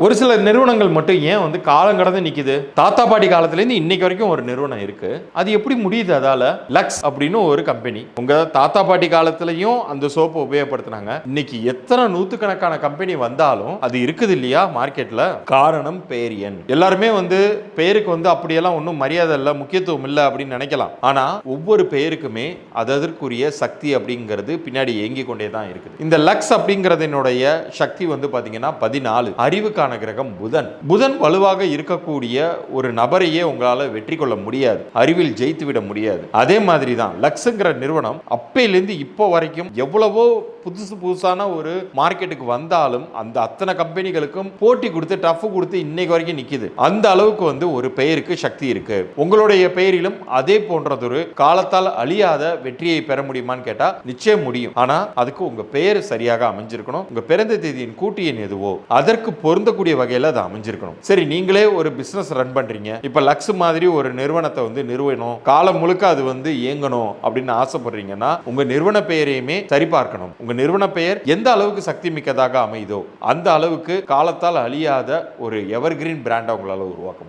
ஒரு சில நிறுவனங்கள் மட்டும் ஏன் வந்து காலம் கடந்து நிக்குது? தாத்தா பாட்டி காலத்துலேருந்து இன்னைக்கு வரைக்கும் ஒரு நிறுவனம் இருக்கு. அது எப்படி முடியுது? அதால லக்ஸ் அப்படின்னு ஒரு கம்பெனி, உங்க தாத்தா பாட்டி காலத்திலையும் அந்த சோப்பை உபயோகப்படுத்தினாங்க. இன்னைக்கு எத்தனை நூத்துக்கணக்கான கம்பெனி வந்தாலும் அது இருக்குது இல்லையா மார்க்கெட்ல? காரணம் பேரியன். எல்லாருமே வந்து பேருக்கு வந்து அப்படியெல்லாம் ஒன்றும் மரியாதை இல்லை, முக்கியத்துவம் இல்லை அப்படின்னு நினைக்கலாம். ஆனா ஒவ்வொரு பேருக்குமே அதற்குரிய சக்தி அப்படிங்கிறது பின்னாடி இயங்கி கொண்டே தான் இருக்குது. இந்த லக்ஸ் அப்படிங்கிறதனுடைய சக்தி வந்து பாத்தீங்கன்னா 14. அறிவுக்கான கிரகம் புதன். புதன் வலுவாக இருக்கக்கூடிய ஒரு நபரையே உங்களால வெற்றி கொள்ள முடியாது, அறிவில் ஜெயித்து விட முடியாது. அதே மாதிரி தான் லக்ஸ்ங்கிற நிறுவனம் அப்பையிலிருந்து இப்போ வரைக்கும் எவ்வளவோ புதுசான ஒரு மார்க்கெட்டுக்கு வந்தாலும் அந்த அத்தனை கம்பெனிகளுக்கும் போட்டி கொடுத்து டஃப் கொடுத்து இன்னைக்கு வரைக்கும் நிக்குது. அந்த அளவுக்கு வந்து ஒரு பெயருக்கு சக்தி இருக்கு. உங்களுடைய பெயரிலும் அதே போன்றதொரு காலத்தால் அழியாத வெற்றியை பெற முடியுமான்னு கேட்டா நிச்சயம் முடியும். ஆனா அதுக்கு உங்க பெயர் சரியாக அமைஞ்சிருக்கணும். உங்க பிறந்த தேதியின் கூட்டு எண் எதுவோ அதற்கு பொருந்தக்கூடிய வகையில் அது அமைஞ்சிருக்கணும். சரி, நீங்களே ஒரு பிசினஸ் ரன் பண்றீங்க. இப்ப லக்ஸ் மாதிரி ஒரு நிறுவனத்தை வந்து நிறுவனம் காலம் முழுக்க அது வந்து இயங்கணும் அப்படின்னு ஆசைப்படுறீங்கன்னா உங்க நிறுவன பெயரையுமே சரி பார்க்கணும். உங்க நிறுவன பெயர் எந்த அளவுக்கு சக்தி மிக்கதாக அமைதோ அந்த அளவுக்கு காலத்தால் அழியாத ஒரு எவர்கிரீன் பிராண்டை உங்களால உருவாக்க